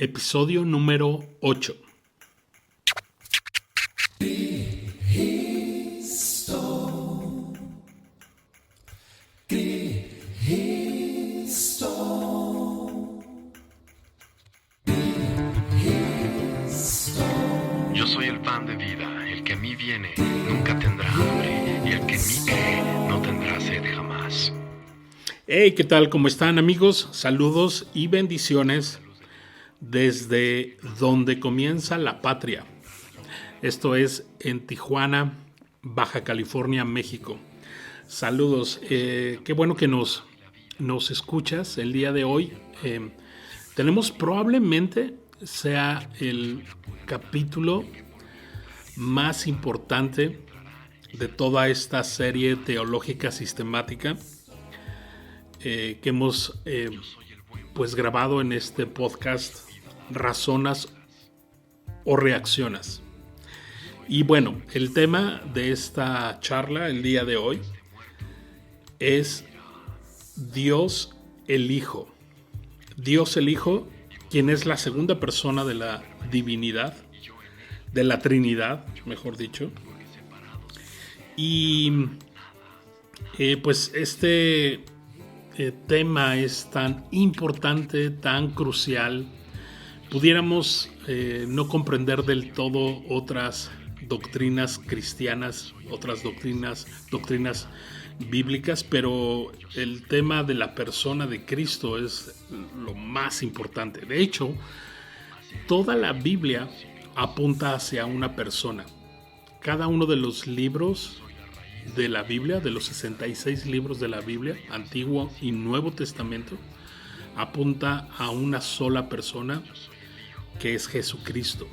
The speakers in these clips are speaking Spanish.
episodio número 8. Yo soy el pan de vida, el que a mí viene nunca tendrá hambre, y el que en mí cree no tendrá sed jamás. Hey, ¿qué tal? ¿Cómo están, amigos? Saludos y bendiciones desde donde comienza la patria. Esto es en Tijuana, Baja California, México. Saludos, qué bueno que nos escuchas el día de hoy. Tenemos probablemente sea el capítulo más importante de toda esta serie teológica sistemática que hemos pues grabado en este podcast, Razonas o Reaccionas. Y bueno, el tema de esta charla el día de hoy es Dios el Hijo. Dios el Hijo, quien es la segunda persona de la divinidad, de la Trinidad, mejor dicho. Y pues este tema es tan importante, tan crucial. Pudiéramos no comprender del todo otras doctrinas cristianas, otras doctrinas bíblicas, pero el tema de la persona de Cristo es lo más importante. De hecho, toda la Biblia apunta hacia una persona. Cada uno de los libros de la Biblia, de los 66 libros de la Biblia, Antiguo y Nuevo Testamento, apunta a una sola persona, que es Jesucristo.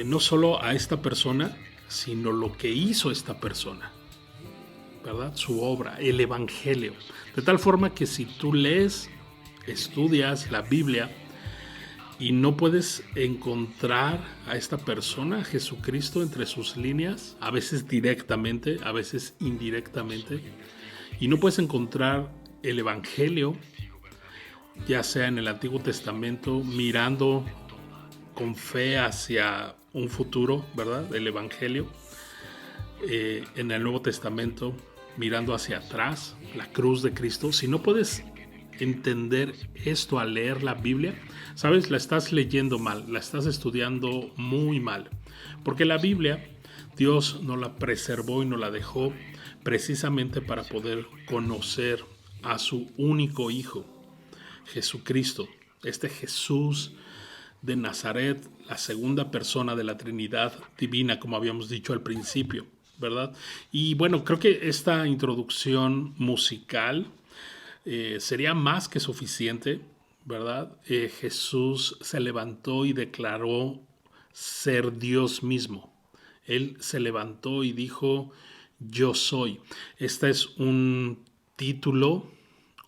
No solo a esta persona, sino lo que hizo esta persona, ¿verdad? Su obra, el Evangelio. De tal forma que si tú lees, estudias la Biblia y no puedes encontrar a esta persona, a Jesucristo, entre sus líneas, a veces directamente, a veces indirectamente, y no puedes encontrar el Evangelio, ya sea en el Antiguo Testamento, mirando con fe hacia un futuro, ¿verdad? El Evangelio. En el Nuevo Testamento, mirando hacia atrás, la cruz de Cristo. Si no puedes entender esto al leer la Biblia, ¿sabes? La estás leyendo mal, la estás estudiando muy mal. Porque la Biblia, Dios nos la preservó y nos la dejó precisamente para poder conocer a su único Hijo, Jesucristo. Este Jesús de Nazaret, la segunda persona de la Trinidad divina, como habíamos dicho al principio, ¿verdad? Y bueno, creo que esta introducción musical sería más que suficiente, ¿verdad? Jesús se levantó y declaró ser Dios mismo. Él se levantó y dijo, yo soy. Este es un título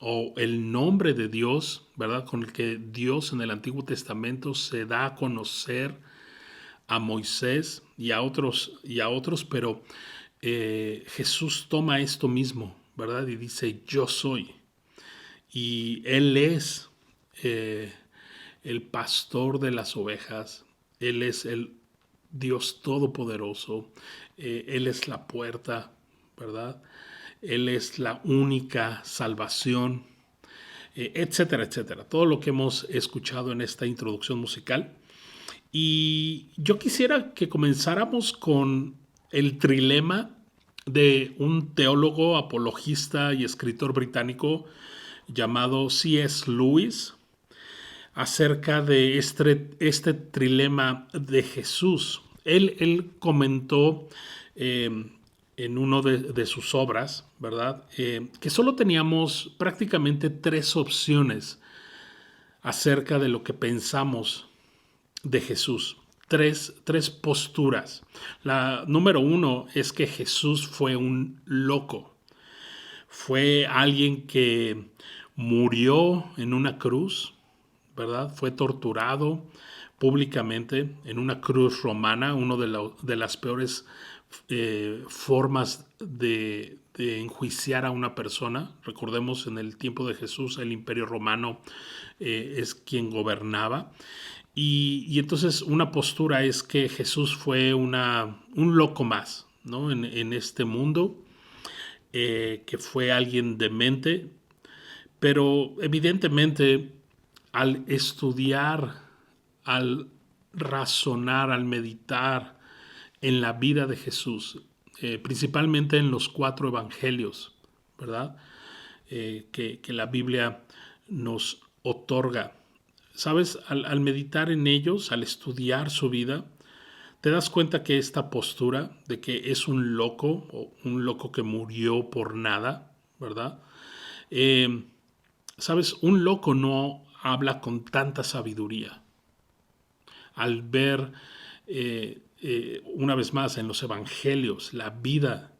o el nombre de Dios, ¿verdad? Con el que Dios en el Antiguo Testamento se da a conocer a Moisés y a otros, pero Jesús toma esto mismo, ¿verdad? Y dice, yo soy. Y Él es el pastor de las ovejas. Él es el Dios todopoderoso. Él es la puerta, ¿verdad? Él es la única salvación, etcétera, etcétera. Todo lo que hemos escuchado en esta introducción musical. Y yo quisiera que comenzáramos con el trilema de un teólogo, apologista y escritor británico llamado C.S. Lewis acerca de este trilema de Jesús. Él comentó en una de sus obras, ¿verdad? Que solo teníamos prácticamente tres opciones acerca de lo que pensamos de Jesús. Tres posturas. La número uno es que Jesús fue un loco. Fue alguien que murió en una cruz, ¿verdad? Fue torturado públicamente en una cruz romana, una de las peores formas de enjuiciar a una persona. Recordemos, en el tiempo de Jesús el Imperio Romano es quien gobernaba. Y entonces una postura es que Jesús fue un loco más, ¿no? En este mundo, que fue alguien demente, pero evidentemente al estudiar, al razonar, al meditar en la vida de Jesús, principalmente en los 4 evangelios, ¿verdad? Que la Biblia nos otorga. ¿Sabes? Al meditar en ellos, al estudiar su vida, te das cuenta que esta postura de que es un loco, o un loco que murió por nada, ¿verdad? ¿Sabes? Un loco no habla con tanta sabiduría. Al ver, una vez más, en los evangelios, la vida,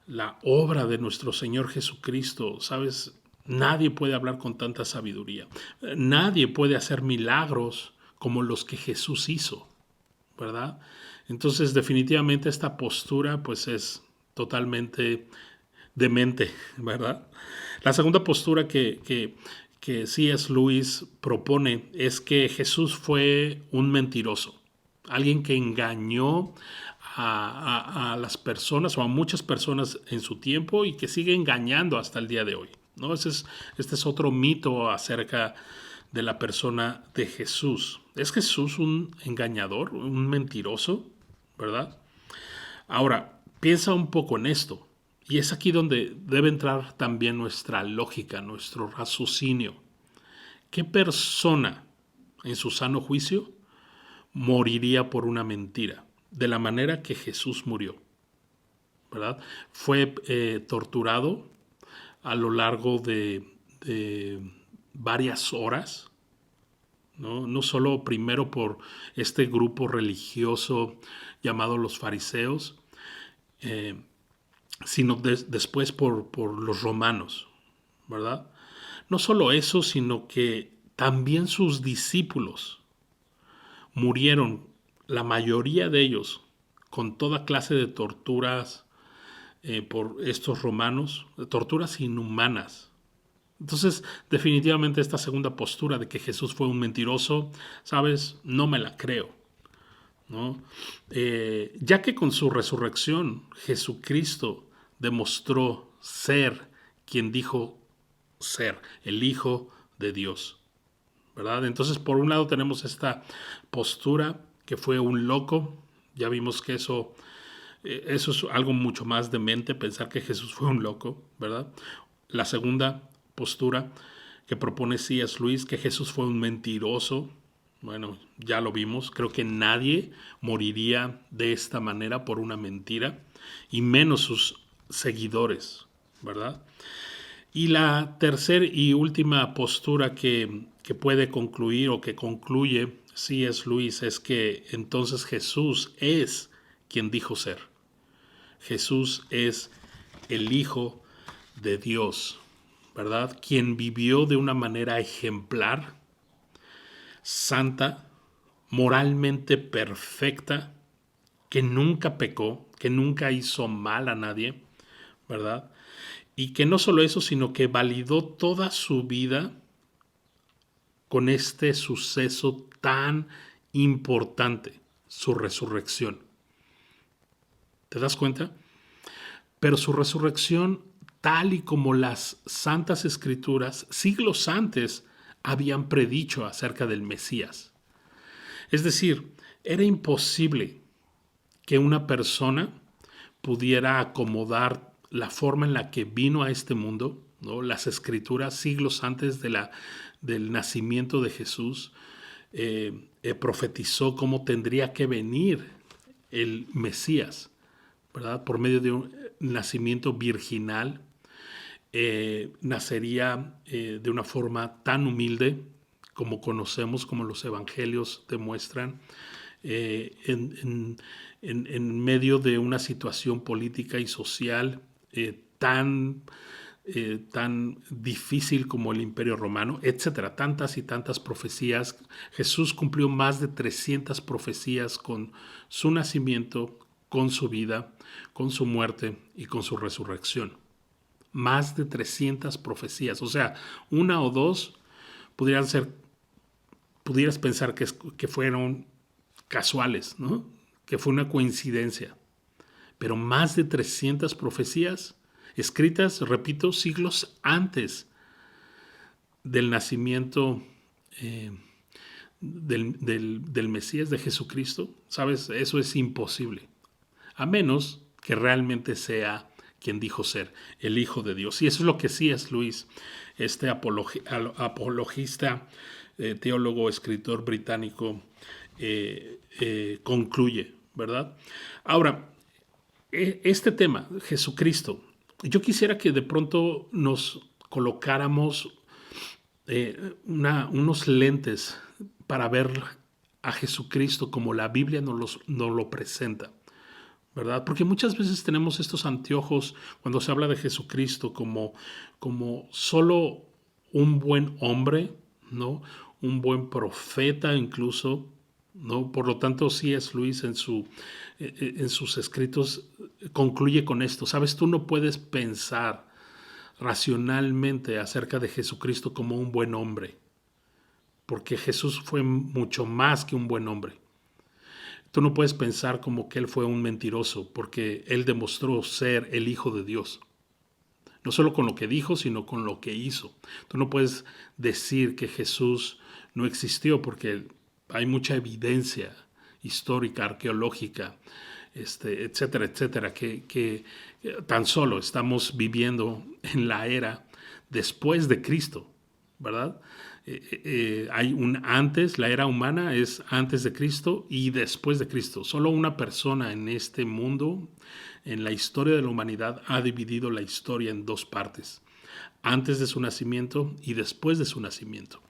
la obra de nuestro Señor Jesucristo, ¿sabes? Nadie puede hablar con tanta sabiduría. Nadie puede hacer milagros como los que Jesús hizo, ¿verdad? Entonces, definitivamente esta postura pues es totalmente demente, ¿verdad? La segunda postura que C.S. Lewis propone es que Jesús fue un mentiroso, alguien que engañó a las personas, o a muchas personas en su tiempo, y que sigue engañando hasta el día de hoy, ¿no? Este es otro mito acerca de la persona de Jesús. ¿Es Jesús un engañador, un mentiroso? ¿Verdad? Ahora, piensa un poco en esto. Y es aquí donde debe entrar también nuestra lógica, nuestro raciocinio. ¿Qué persona en su sano juicio moriría por una mentira de la manera que Jesús murió? ¿Verdad? Fue torturado a lo largo de varias horas, ¿no? No solo primero por este grupo religioso llamado los fariseos, sino después por los romanos, ¿verdad? No solo eso, sino que también sus discípulos murieron, la mayoría de ellos, con toda clase de torturas por estos romanos, torturas inhumanas. Entonces, definitivamente esta segunda postura de que Jesús fue un mentiroso, ¿sabes? No me la creo, ¿no? Ya que con su resurrección Jesucristo demostró ser quien dijo ser, el Hijo de Dios, ¿verdad? Entonces, por un lado tenemos esta postura que fue un loco. Ya vimos que eso es algo mucho más demente, pensar que Jesús fue un loco, ¿verdad? La segunda postura que propone C.S. Lewis, que Jesús fue un mentiroso. Bueno, ya lo vimos. Creo que nadie moriría de esta manera por una mentira, y menos sus seguidores, ¿verdad? Y la tercera y última postura que puede concluir, o que concluye C.S. Lewis, es que entonces Jesús es quien dijo ser. Jesús es el Hijo de Dios, ¿verdad? Quien vivió de una manera ejemplar, santa, moralmente perfecta, que nunca pecó, que nunca hizo mal a nadie, ¿verdad? Y que no solo eso, sino que validó toda su vida con este suceso tan importante, su resurrección. ¿Te das cuenta? Pero su resurrección, tal y como las Santas Escrituras siglos antes habían predicho acerca del Mesías. Es decir, era imposible que una persona pudiera acomodar la forma en la que vino a este mundo, ¿no? Las Escrituras siglos antes del nacimiento de Jesús profetizó cómo tendría que venir el Mesías, ¿verdad? Por medio de un nacimiento virginal, nacería de una forma tan humilde como conocemos, como los evangelios demuestran, en medio de una situación política y social tan difícil como el Imperio Romano, etcétera. Tantas y tantas profecías. Jesús cumplió más de 300 profecías con su nacimiento, con su vida, con su muerte y con su resurrección. Más de 300 profecías, o sea, una o dos pudieras pensar que fueron casuales, ¿no? Que fue una coincidencia. Pero más de 300 profecías escritas, repito, siglos antes del nacimiento del Mesías, de Jesucristo. ¿Sabes? Eso es imposible. A menos que realmente sea quien dijo ser, el Hijo de Dios. Y eso es lo que sí es Luis, este apologista, teólogo, escritor británico, concluye, ¿verdad? Ahora, este tema, Jesucristo, yo quisiera que de pronto nos colocáramos unos lentes para ver a Jesucristo como la Biblia nos lo presenta, ¿verdad? Porque muchas veces tenemos estos anteojos cuando se habla de Jesucristo como solo un buen hombre, ¿no? Un buen profeta incluso, ¿no? Por lo tanto, C.S. Lewis en sus escritos concluye con esto. Sabes, tú no puedes pensar racionalmente acerca de Jesucristo como un buen hombre, porque Jesús fue mucho más que un buen hombre. Tú no puedes pensar como que él fue un mentiroso, porque él demostró ser el Hijo de Dios. No solo con lo que dijo, sino con lo que hizo. Tú no puedes decir que Jesús no existió, porque hay mucha evidencia histórica, arqueológica, etcétera, etcétera, que tan solo estamos viviendo en la era después de Cristo, ¿verdad? Hay un antes, la era humana es antes de Cristo y después de Cristo. Solo una persona en este mundo, en la historia de la humanidad, ha dividido la historia en dos partes, antes de su nacimiento y después de su nacimiento.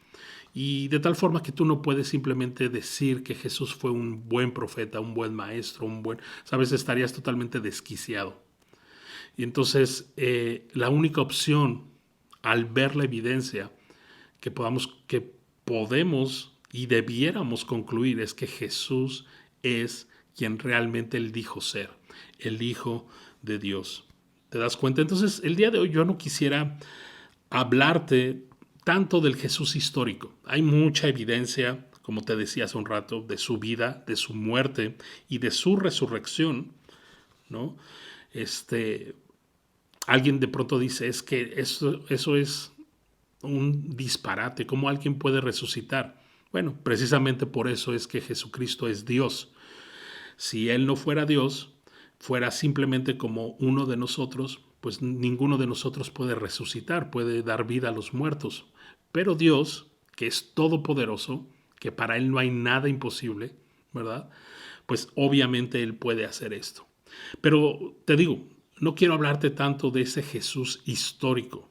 Y de tal forma que tú no puedes simplemente decir que Jesús fue un buen profeta, un buen maestro, sabes, estarías totalmente desquiciado. Y entonces la única opción al ver la evidencia que podemos y debiéramos concluir es que Jesús es quien realmente él dijo ser, el Hijo de Dios. ¿Te das cuenta? Entonces, el día de hoy yo no quisiera hablarte tanto del Jesús histórico. Hay mucha evidencia, como te decía hace un rato, de su vida, de su muerte y de su resurrección, ¿no? Alguien de pronto dice, es que eso es un disparate. ¿Cómo alguien puede resucitar? Bueno, precisamente por eso es que Jesucristo es Dios. Si Él no fuera Dios, fuera simplemente como uno de nosotros, pues ninguno de nosotros puede resucitar, puede dar vida a los muertos. Pero Dios, que es todopoderoso, que para Él no hay nada imposible, ¿verdad? Pues obviamente Él puede hacer esto. Pero te digo, no quiero hablarte tanto de ese Jesús histórico,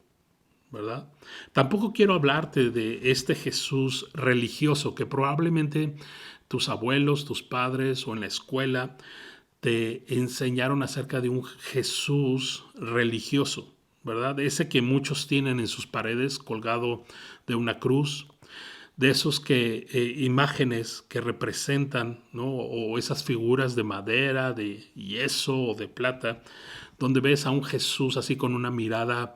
¿verdad? Tampoco quiero hablarte de este Jesús religioso que probablemente tus abuelos, tus padres o en la escuela te enseñaron acerca de un Jesús religioso, ¿verdad? Ese que muchos tienen en sus paredes colgado de una cruz, de esos imágenes que representan, ¿no? O esas figuras de madera, de yeso o de plata, donde ves a un Jesús así con una mirada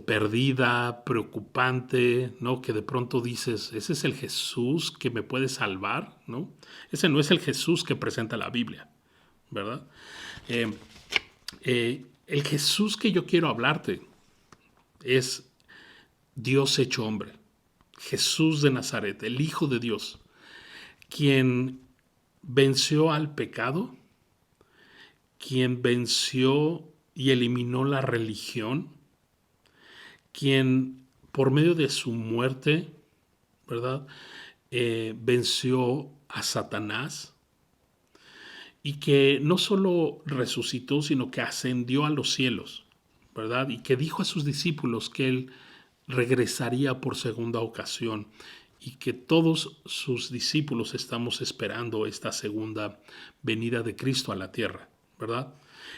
perdida, preocupante, ¿no? Que de pronto dices, ese es el Jesús que me puede salvar, ¿no? Ese no es el Jesús que presenta la Biblia, ¿verdad? El Jesús que yo quiero hablarte es Dios hecho hombre, Jesús de Nazaret, el Hijo de Dios, quien venció al pecado, quien venció y eliminó la religión, quien por medio de su muerte, ¿verdad? Venció a Satanás y que no solo resucitó, sino que ascendió a los cielos, ¿verdad? Y que dijo a sus discípulos que él regresaría por segunda ocasión y que todos sus discípulos estamos esperando esta segunda venida de Cristo a la tierra, ¿verdad?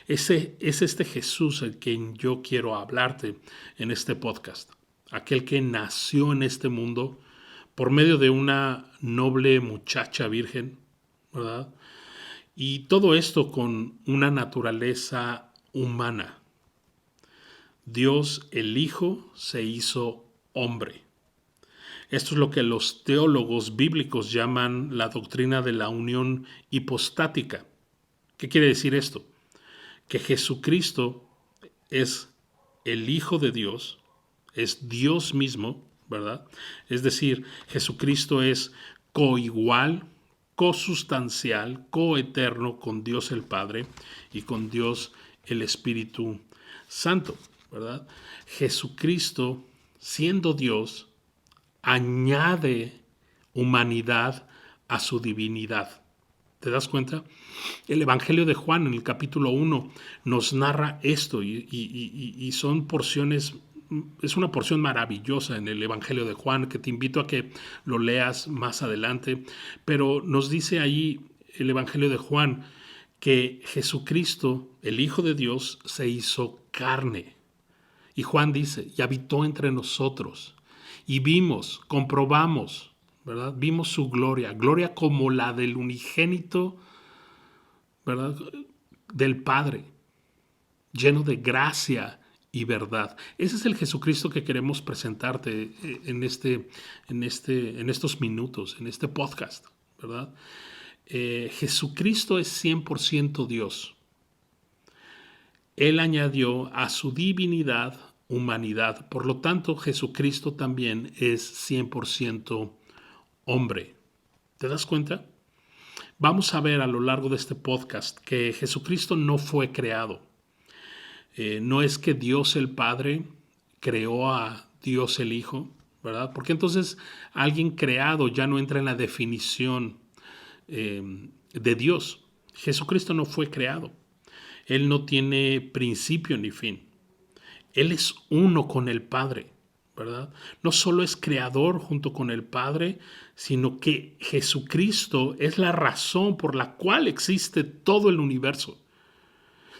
Es este Jesús el que yo quiero hablarte en este podcast. Aquel que nació en este mundo por medio de una noble muchacha virgen, ¿verdad? Y todo esto con una naturaleza humana. Dios el Hijo se hizo hombre. Esto es lo que los teólogos bíblicos llaman la doctrina de la unión hipostática. ¿Qué quiere decir esto? Que Jesucristo es el Hijo de Dios, es Dios mismo, ¿verdad? Es decir, Jesucristo es coigual, cosustancial, coeterno con Dios el Padre y con Dios el Espíritu Santo, ¿verdad? Jesucristo, siendo Dios, añade humanidad a su divinidad. ¿Te das cuenta? El Evangelio de Juan en el capítulo 1 nos narra esto y son porciones, es una porción maravillosa en el Evangelio de Juan que te invito a que lo leas más adelante, pero nos dice ahí el Evangelio de Juan que Jesucristo, el Hijo de Dios, se hizo carne. Y Juan dice, y habitó entre nosotros. Y vimos, comprobamos, ¿verdad? Vimos su gloria, gloria como la del unigénito, ¿verdad? Del Padre, lleno de gracia y verdad. Ese es el Jesucristo que queremos presentarte en estos minutos, en este podcast, ¿verdad? Jesucristo es 100% Dios. Él añadió a su divinidad humanidad. Por lo tanto, Jesucristo también es 100% hombre. ¿Te das cuenta? Vamos a ver a lo largo de este podcast que Jesucristo no fue creado. No es que Dios el Padre creó a Dios el Hijo, ¿verdad? Porque entonces alguien creado ya no entra en la definición de Dios. Jesucristo no fue creado. Él no tiene principio ni fin. Él es uno con el Padre, ¿verdad? No solo es creador junto con el Padre, sino que Jesucristo es la razón por la cual existe todo el universo.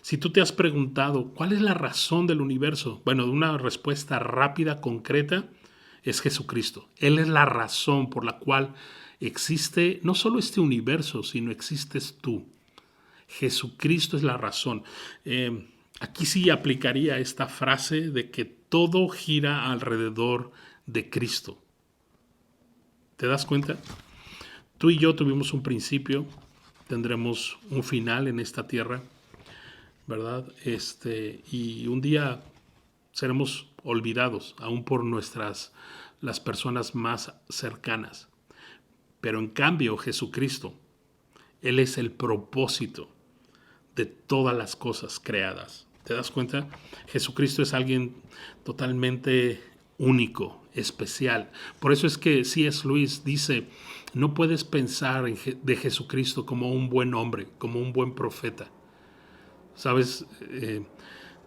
Si tú te has preguntado, ¿cuál es la razón del universo? Bueno, una respuesta rápida, concreta, es Jesucristo. Él es la razón por la cual existe no solo este universo, sino existes tú. Jesucristo es la razón. Aquí sí aplicaría esta frase de que todo gira alrededor de Cristo. ¿Te das cuenta? Tú y yo tuvimos un principio, tendremos un final en esta tierra, ¿verdad? Y un día seremos olvidados, aún por las personas más cercanas. Pero en cambio, Jesucristo, Él es el propósito de todas las cosas creadas. ¿Te das cuenta? Jesucristo es alguien totalmente único, especial. Por eso es que C.S. Lewis dice, no puedes pensar de Jesucristo como un buen hombre, como un buen profeta. ¿Sabes?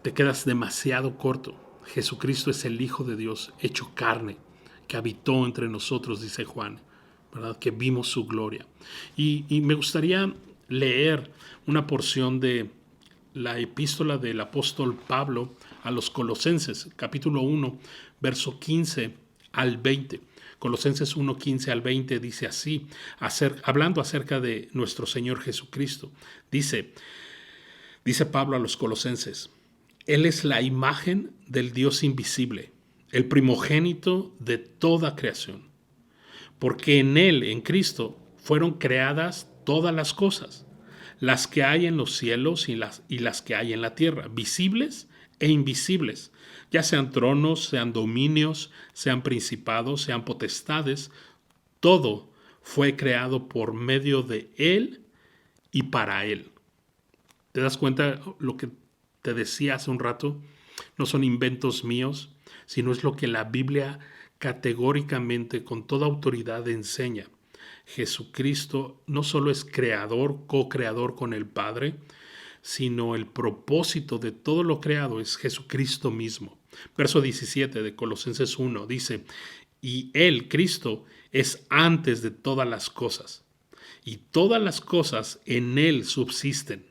Te quedas demasiado corto. Jesucristo es el Hijo de Dios, hecho carne, que habitó entre nosotros, dice Juan, ¿verdad? Que vimos su gloria. Y me gustaría leer una porción de la epístola del apóstol Pablo a los Colosenses, capítulo 1, verso 15 al 20. Colosenses 1, 15 al 20 dice así, hablando acerca de nuestro Señor Jesucristo. Dice Pablo a los Colosenses, Él es la imagen del Dios invisible, el primogénito de toda creación, porque en Él, en Cristo, fueron creadas todas las cosas, las que hay en los cielos y las que hay en la tierra, visibles e invisibles, ya sean tronos, sean dominios, sean principados, sean potestades, todo fue creado por medio de Él y para Él. ¿Te das cuenta lo que te decía hace un rato? No son inventos míos, sino es lo que la Biblia categóricamente, con toda autoridad, enseña. Jesucristo no solo es creador, co-creador con el Padre, sino el propósito de todo lo creado es Jesucristo mismo. Verso 17 de Colosenses 1 dice, y Él, Cristo, es antes de todas las cosas, y todas las cosas en Él subsisten.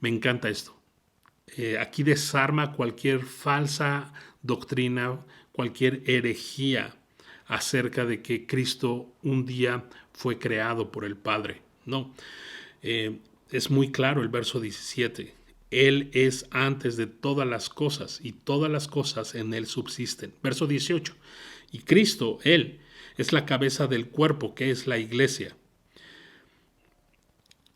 Me encanta esto. Aquí desarma cualquier falsa doctrina, cualquier herejía acerca de que Cristo un día fue creado por el Padre. No. Es muy claro el verso 17. Él es antes de todas las cosas y todas las cosas en Él subsisten. Verso 18. Y Cristo, Él, es la cabeza del cuerpo, que es la iglesia.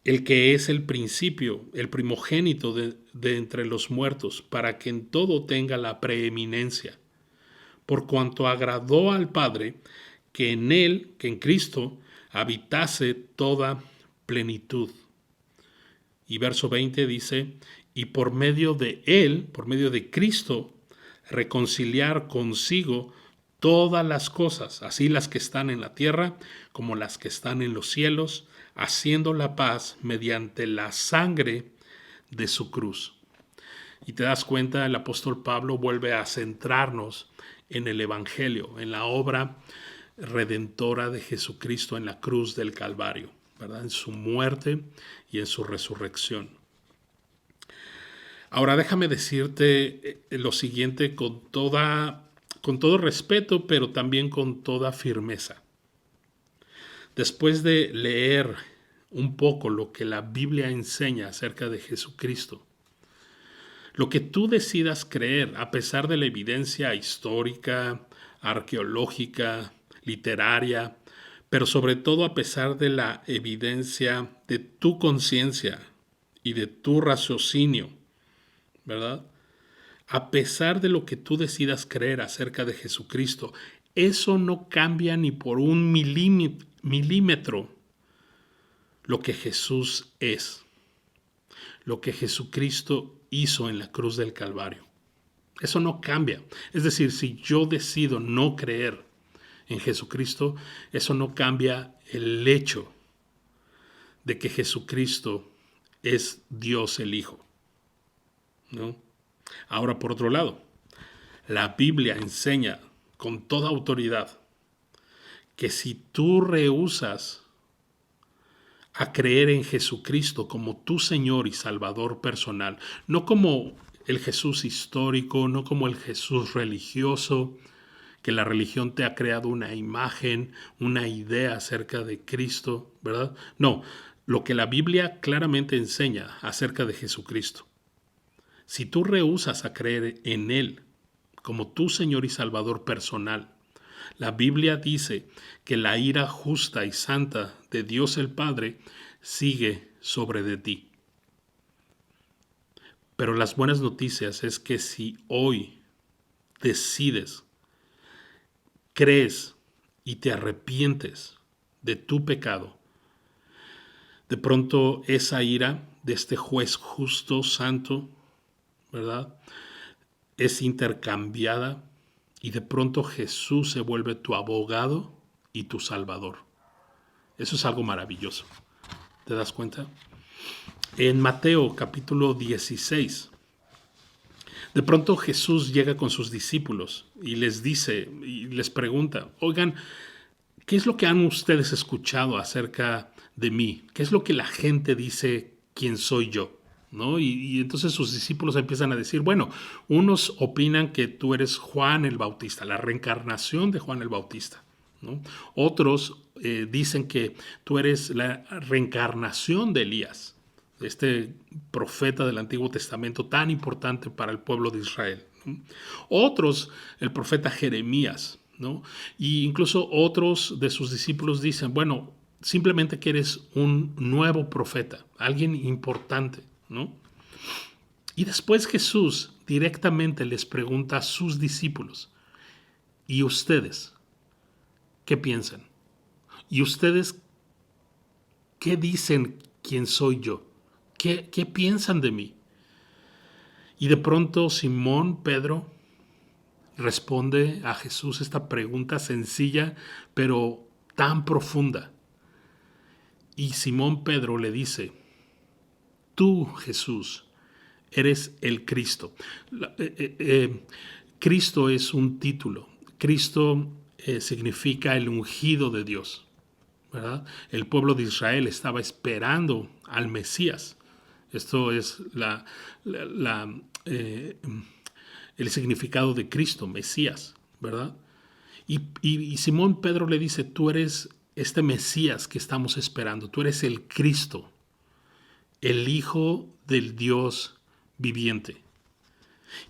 El que es el principio, el primogénito de entre los muertos, para que en todo tenga la preeminencia. Por cuanto agradó al Padre que en Él, que en Cristo, habitase toda plenitud. Y verso 20 dice, y por medio de Él, por medio de Cristo, reconciliar consigo todas las cosas, así las que están en la tierra como las que están en los cielos, haciendo la paz mediante la sangre de su cruz. Y te das cuenta, el apóstol Pablo vuelve a centrarnos en el Evangelio, en la obra redentora de Jesucristo en la cruz del Calvario, ¿verdad? En su muerte y en su resurrección. Ahora déjame decirte lo siguiente con todo respeto, pero también con toda firmeza. Después de leer un poco lo que la Biblia enseña acerca de Jesucristo, lo que tú decidas creer, a pesar de la evidencia histórica, arqueológica, literaria, pero sobre todo a pesar de la evidencia de tu conciencia y de tu raciocinio, ¿verdad? A pesar de lo que tú decidas creer acerca de Jesucristo, eso no cambia ni por un milímetro lo que Jesús es, lo que Jesucristo hizo en la cruz del Calvario. Eso no cambia. Es decir, si yo decido no creer en Jesucristo, eso no cambia el hecho de que Jesucristo es Dios el Hijo, ¿no? Ahora, por otro lado, la Biblia enseña con toda autoridad que si tú rehusas a creer en Jesucristo como tu Señor y Salvador personal, no como el Jesús histórico, no como el Jesús religioso, que la religión te ha creado una imagen, una idea acerca de Cristo, ¿verdad? No, lo que la Biblia claramente enseña acerca de Jesucristo. Si tú rehusas a creer en Él como tu Señor y Salvador personal, la Biblia dice que la ira justa y santa de Dios el Padre sigue sobre de ti. Pero las buenas noticias es que si hoy decides, crees y te arrepientes de tu pecado, de pronto esa ira de este juez justo, santo, ¿verdad?, es intercambiada y de pronto Jesús se vuelve tu abogado y tu salvador. Eso es algo maravilloso. ¿Te das cuenta? En Mateo capítulo 16, de pronto Jesús llega con sus discípulos y les dice y les pregunta, oigan, ¿qué es lo que han ustedes escuchado acerca de mí? ¿Qué es lo que la gente dice quién soy yo? ¿No? Y entonces sus discípulos empiezan a decir, bueno, unos opinan que tú eres Juan el Bautista, la reencarnación de Juan el Bautista, ¿no? Otros dicen que tú eres la reencarnación de Elías, este profeta del Antiguo Testamento tan importante para el pueblo de Israel, ¿no? Otros, el profeta Jeremías, ¿no? Y incluso otros de sus discípulos dicen, bueno, simplemente que eres un nuevo profeta, alguien importante, ¿no? Y después Jesús directamente les pregunta a sus discípulos, ¿y ustedes qué piensan? ¿Y ustedes qué dicen quién soy yo? ¿Qué piensan de mí? Y de pronto Simón Pedro responde a Jesús esta pregunta sencilla, pero tan profunda. Y Simón Pedro le dice, tú, Jesús, eres el Cristo. Cristo es un título. Cristo significa el ungido de Dios, ¿verdad? El pueblo de Israel estaba esperando al Mesías. Esto es el significado de Cristo, Mesías, ¿verdad? Y Simón Pedro le dice, tú eres este Mesías que estamos esperando, tú eres el Cristo. el Hijo del Dios viviente.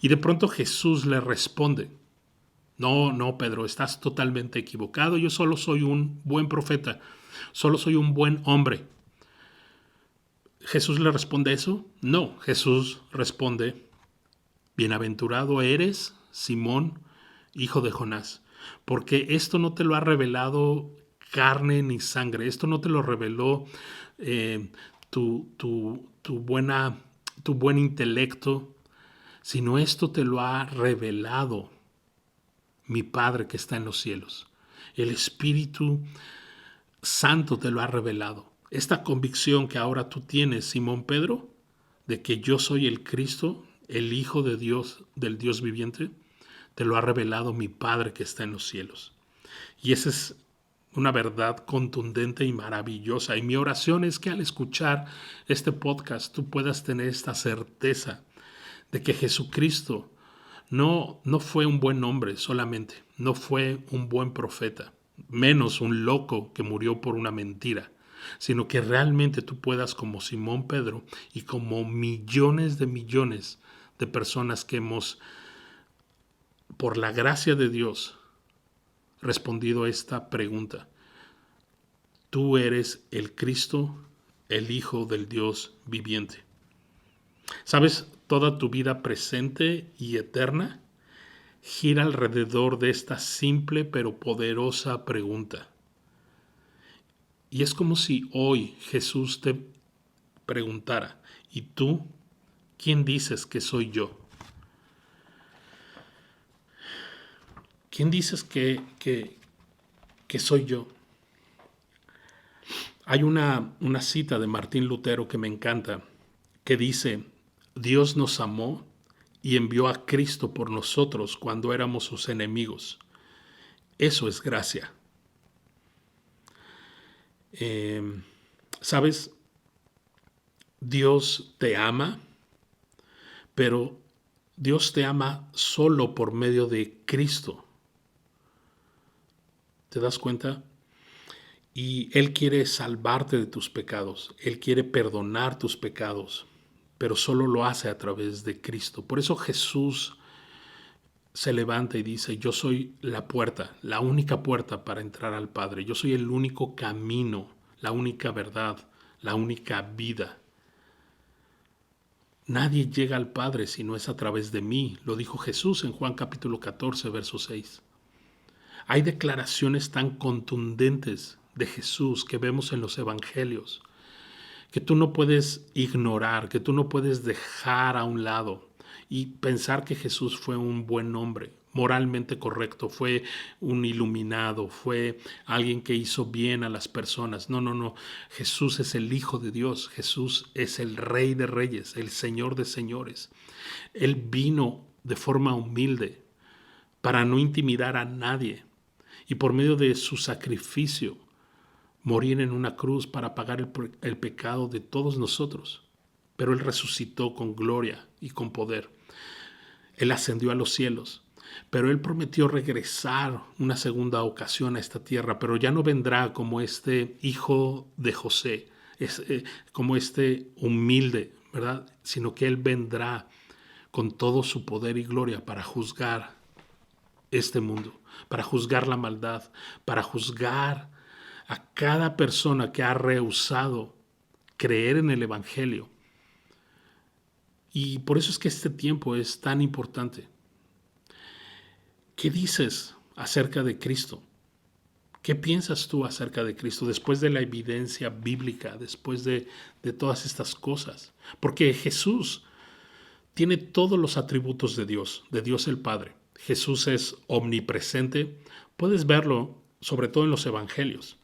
Y de pronto Jesús le responde, no, Pedro, estás totalmente equivocado, yo solo soy un buen profeta, solo soy un buen hombre. ¿Jesús le responde eso? No, Jesús responde, bienaventurado eres, Simón, hijo de Jonás, porque esto no te lo ha revelado carne ni sangre, esto no te lo reveló tu buen intelecto, sino esto te lo ha revelado mi Padre que está en los cielos. El Espíritu Santo te lo ha revelado. Esta convicción que ahora tú tienes, Simón Pedro, de que yo soy el Cristo, el Hijo de Dios, del Dios viviente, te lo ha revelado mi Padre que está en los cielos. Y esa es una verdad contundente y maravillosa. Y mi oración es que al escuchar este podcast tú puedas tener esta certeza de que Jesucristo no fue un buen hombre solamente, no fue un buen profeta, menos un loco que murió por una mentira, sino que realmente tú puedas, como Simón Pedro y como millones de personas que hemos, por la gracia de Dios, respondido a esta pregunta. Tú eres el Cristo, el Hijo del Dios viviente. ¿Sabes? Toda tu vida presente y eterna gira alrededor de esta simple pero poderosa pregunta. Y es como si hoy Jesús te preguntara, ¿y tú quién dices que soy yo? ¿Quién dices que soy yo? Hay una cita de Martín Lutero que me encanta, que dice, Dios nos amó y envió a Cristo por nosotros cuando éramos sus enemigos. Eso es gracia. ¿Sabes? Dios te ama, pero Dios te ama solo por medio de Cristo. ¿Te das cuenta? Y Él quiere salvarte de tus pecados. Él quiere perdonar tus pecados, pero solo lo hace a través de Cristo. Por eso Jesús se levanta y dice, yo soy la puerta, la única puerta para entrar al Padre. Yo soy el único camino, la única verdad, la única vida. Nadie llega al Padre si no es a través de mí, lo dijo Jesús en Juan capítulo 14, verso 6. Hay declaraciones tan contundentes de Jesús que vemos en los evangelios, que tú no puedes ignorar, que tú no puedes dejar a un lado y pensar que Jesús fue un buen hombre, moralmente correcto, fue un iluminado, fue alguien que hizo bien a las personas. No. Jesús es el Hijo de Dios, Jesús es el Rey de Reyes, el Señor de Señores. Él vino de forma humilde para no intimidar a nadie y por medio de su sacrificio morir en una cruz para pagar el pecado de todos nosotros. Pero Él resucitó con gloria y con poder. Él ascendió a los cielos, pero Él prometió regresar una segunda ocasión a esta tierra, pero ya no vendrá como este hijo de José, como este humilde, ¿verdad? Sino que Él vendrá con todo su poder y gloria para juzgar este mundo, para juzgar la maldad, para juzgar a cada persona que ha rehusado creer en el Evangelio. Y por eso es que este tiempo es tan importante. ¿Qué dices acerca de Cristo? ¿Qué piensas tú acerca de Cristo después de la evidencia bíblica, después de todas estas cosas? Porque Jesús tiene todos los atributos de Dios el Padre. Jesús es omnipresente. Puedes verlo sobre todo en los evangelios.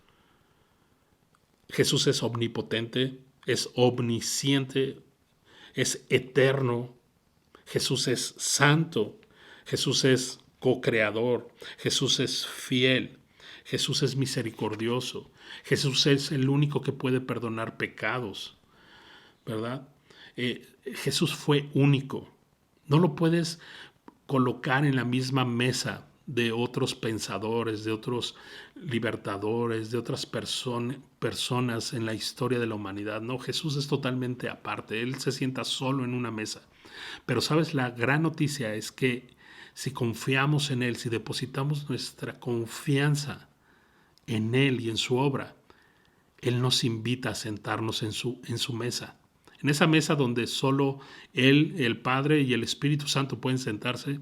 Jesús es omnipotente, es omnisciente, es eterno. Jesús es santo. Jesús es co-creador. Jesús es fiel. Jesús es misericordioso. Jesús es el único que puede perdonar pecados, ¿verdad? Jesús fue único. No lo puedes colocar en la misma mesa de otros pensadores, de otros libertadores, de otras personas en la historia de la humanidad. No, Jesús es totalmente aparte. Él se sienta solo en una mesa. Pero sabes, la gran noticia es que si confiamos en Él, si depositamos nuestra confianza en Él y en su obra, Él nos invita a sentarnos en su mesa. En esa mesa donde solo Él, el Padre y el Espíritu Santo pueden sentarse,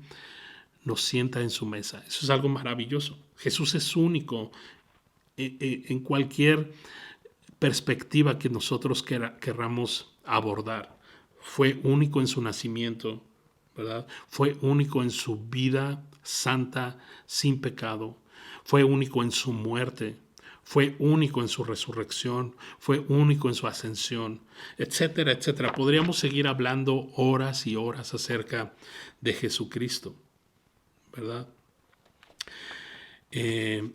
nos sienta en su mesa. Eso es algo maravilloso. Jesús es único en cualquier perspectiva que nosotros querramos abordar. Fue único en su nacimiento, ¿verdad? Fue único en su vida santa, sin pecado. Fue único en su muerte. Fue único en su resurrección. Fue único en su ascensión, etcétera, etcétera. Podríamos seguir hablando horas y horas acerca de Jesucristo, ¿verdad?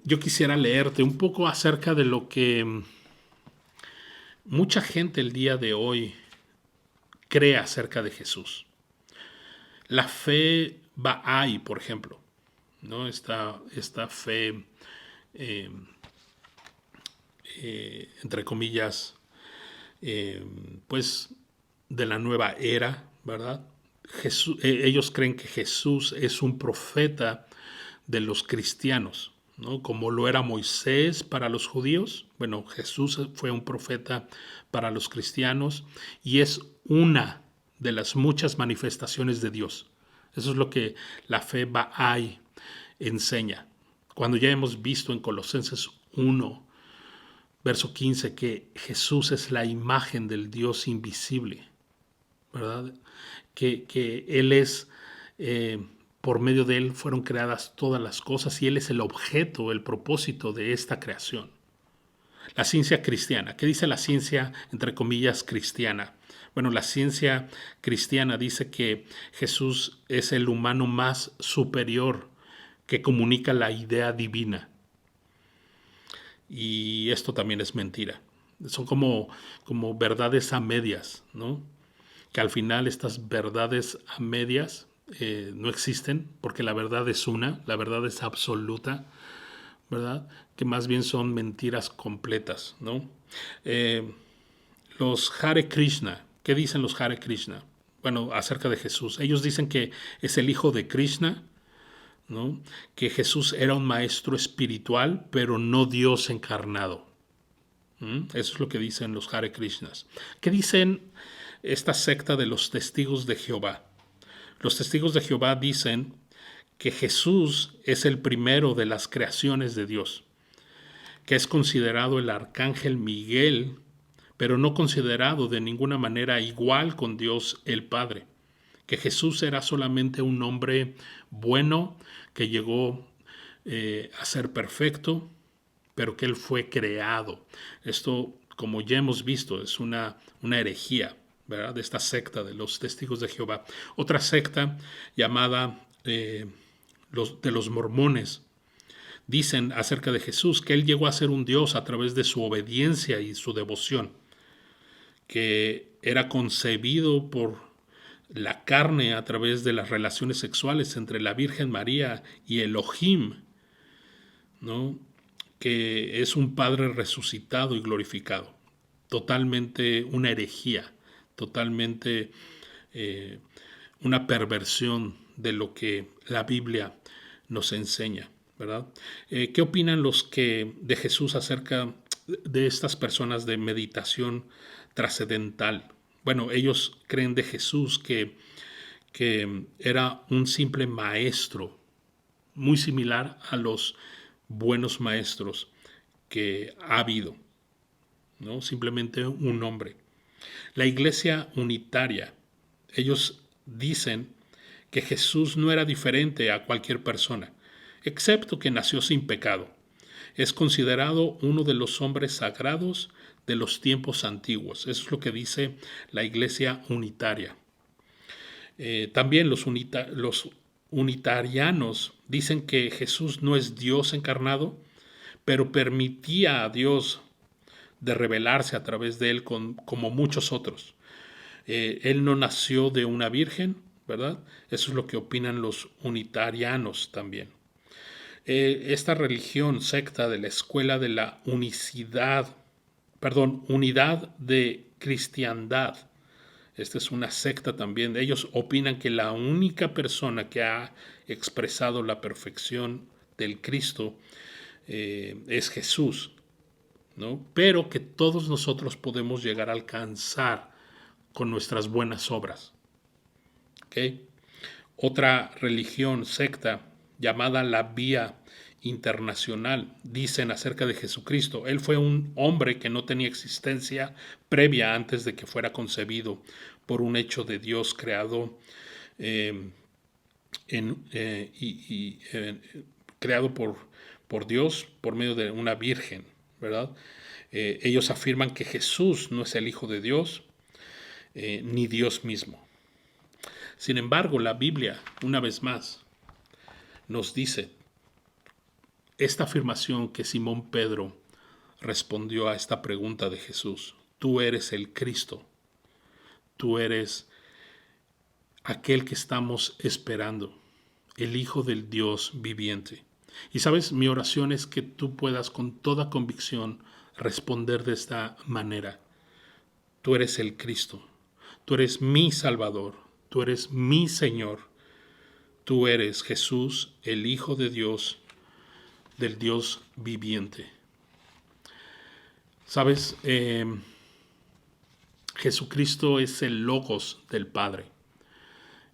Yo quisiera leerte un poco acerca de lo que mucha gente el día de hoy cree acerca de Jesús. La fe Bahá'í, por ejemplo, ¿no? Esta fe, entre comillas, pues de la nueva era, ¿verdad? Ellos creen que Jesús es un profeta de los cristianos, ¿no? Como lo era Moisés para los judíos. Bueno, Jesús fue un profeta para los cristianos y es una de las muchas manifestaciones de Dios. Eso es lo que la fe Bahá'í enseña. Cuando ya hemos visto en Colosenses 1, verso 15, que Jesús es la imagen del Dios invisible, ¿verdad? Que Él es, por medio de Él fueron creadas todas las cosas y Él es el objeto, el propósito de esta creación. La ciencia cristiana. ¿Qué dice la ciencia, entre comillas, cristiana? Bueno, la ciencia cristiana dice que Jesús es el humano más superior que comunica la idea divina. Y esto también es mentira. Son como verdades a medias, ¿no? Que al final estas verdades a medias no existen, porque la verdad es una, la verdad es absoluta, ¿verdad? Que más bien son mentiras completas, ¿no? Los Hare Krishna, ¿qué dicen los Hare Krishna? Bueno, acerca de Jesús. Ellos dicen que es el hijo de Krishna, ¿no? Que Jesús era un maestro espiritual, pero no Dios encarnado. Eso es lo que dicen los Hare Krishnas. ¿Qué dicen esta secta de los testigos de Jehová? Los testigos de Jehová dicen que Jesús es el primero de las creaciones de Dios, que es considerado el arcángel Miguel, pero no considerado de ninguna manera igual con Dios el Padre, que Jesús era solamente un hombre bueno que llegó a ser perfecto, pero que Él fue creado. Esto, como ya hemos visto, es una herejía, ¿verdad? De esta secta de los testigos de Jehová. Otra secta llamada de los mormones dicen acerca de Jesús que Él llegó a ser un Dios a través de su obediencia y su devoción, que era concebido por la carne a través de las relaciones sexuales entre la Virgen María y Elohim, ¿no? Que es un Padre resucitado y glorificado. Totalmente una herejía, totalmente una perversión de lo que la Biblia nos enseña, ¿verdad? ¿Qué opinan los que de Jesús acerca de estas personas de meditación trascendental? Bueno, ellos creen de Jesús que era un simple maestro, muy similar a los buenos maestros que ha habido, ¿no? Simplemente un hombre. La iglesia unitaria, ellos dicen que Jesús no era diferente a cualquier persona, excepto que nació sin pecado. Es considerado uno de los hombres sagrados de los tiempos antiguos. Eso es lo que dice la iglesia unitaria. También los unitarianos dicen que Jesús no es Dios encarnado, pero permitía a Dios de revelarse a través de él como muchos otros. Él no nació de una virgen, ¿verdad? Eso es lo que opinan los unitarianos también. esta religión, secta de la escuela de la unidad de cristiandad. Esta es una secta también. Ellos opinan que la única persona que ha expresado la perfección del Cristo es Jesús, ¿no? Pero que todos nosotros podemos llegar a alcanzar con nuestras buenas obras. ¿Okay? Otra religión, secta, llamada la Vía Internacional, dicen acerca de Jesucristo: Él fue un hombre que no tenía existencia previa antes de que fuera concebido por un hecho de Dios creado creado por Dios por medio de una virgen, ¿verdad? Ellos afirman que Jesús no es el Hijo de Dios ni Dios mismo. Sin embargo, la Biblia, una vez más, nos dice esta afirmación que Simón Pedro respondió a esta pregunta de Jesús: tú eres el Cristo, tú eres aquel que estamos esperando, el Hijo del Dios viviente. Y sabes, mi oración es que tú puedas con toda convicción responder de esta manera: tú eres el Cristo, tú eres mi Salvador, tú eres mi Señor, tú eres Jesús, el Hijo de Dios, del Dios viviente. Sabes, Jesucristo es el Logos del Padre,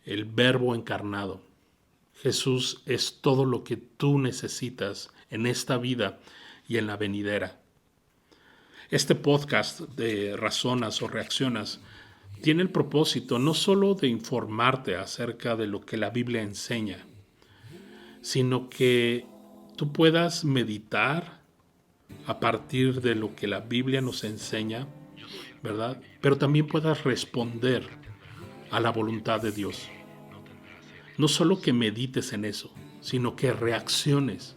el Verbo encarnado. Jesús es todo lo que tú necesitas en esta vida y en la venidera. Este podcast de Razonas o Reaccionas tiene el propósito no solo de informarte acerca de lo que la Biblia enseña, sino que tú puedas meditar a partir de lo que la Biblia nos enseña, ¿verdad? Pero también puedas responder a la voluntad de Dios. No solo que medites en eso, sino que reacciones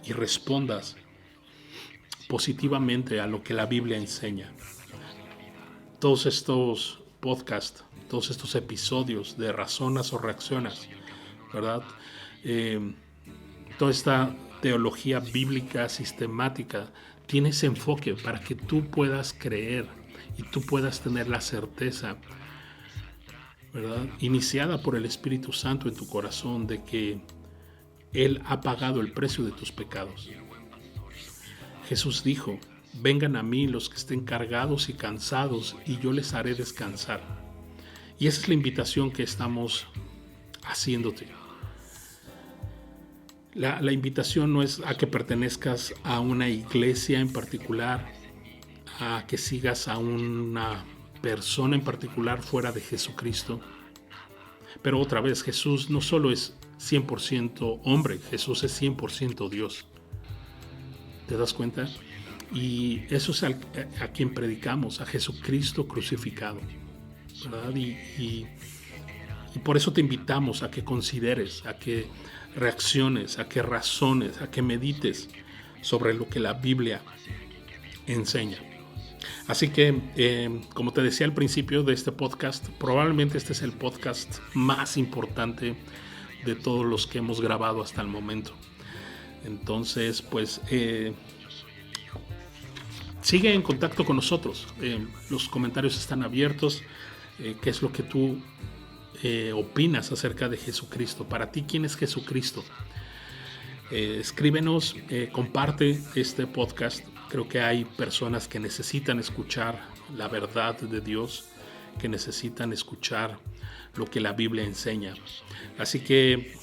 y respondas positivamente a lo que la Biblia enseña. Todos estos podcasts, todos estos episodios de Razonas o Reaccionas, ¿verdad? Toda esta teología bíblica sistemática tiene ese enfoque para que tú puedas creer y tú puedas tener la certeza, ¿verdad?, iniciada por el Espíritu Santo en tu corazón, de que Él ha pagado el precio de tus pecados. Jesús dijo: vengan a mí los que estén cargados y cansados, y yo les haré descansar. Y esa es la invitación que estamos haciéndote. La invitación no es a que pertenezcas a una iglesia en particular, a que sigas a una persona en particular fuera de Jesucristo. Pero otra vez, Jesús no solo es 100% hombre, Jesús es 100% Dios. ¿Te das cuenta? Y eso es a quien predicamos, a Jesucristo crucificado, ¿verdad? Y por eso te invitamos a que consideres, a que reacciones, a que razones, a que medites sobre lo que la Biblia enseña. Así que, como te decía al principio de este podcast, probablemente este es el podcast más importante de todos los que hemos grabado hasta el momento. Entonces, pues, sigue en contacto con nosotros. Los comentarios están abiertos. ¿Qué es lo que tú opinas acerca de Jesucristo? Para ti, ¿quién es Jesucristo? Escríbenos, comparte este podcast. Creo que hay personas que necesitan escuchar la verdad de Dios, que necesitan escuchar lo que la Biblia enseña. Así que,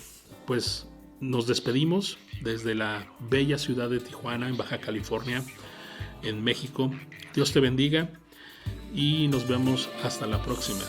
pues, nos despedimos desde la bella ciudad de Tijuana, en Baja California, en México. Dios te bendiga y nos vemos hasta la próxima.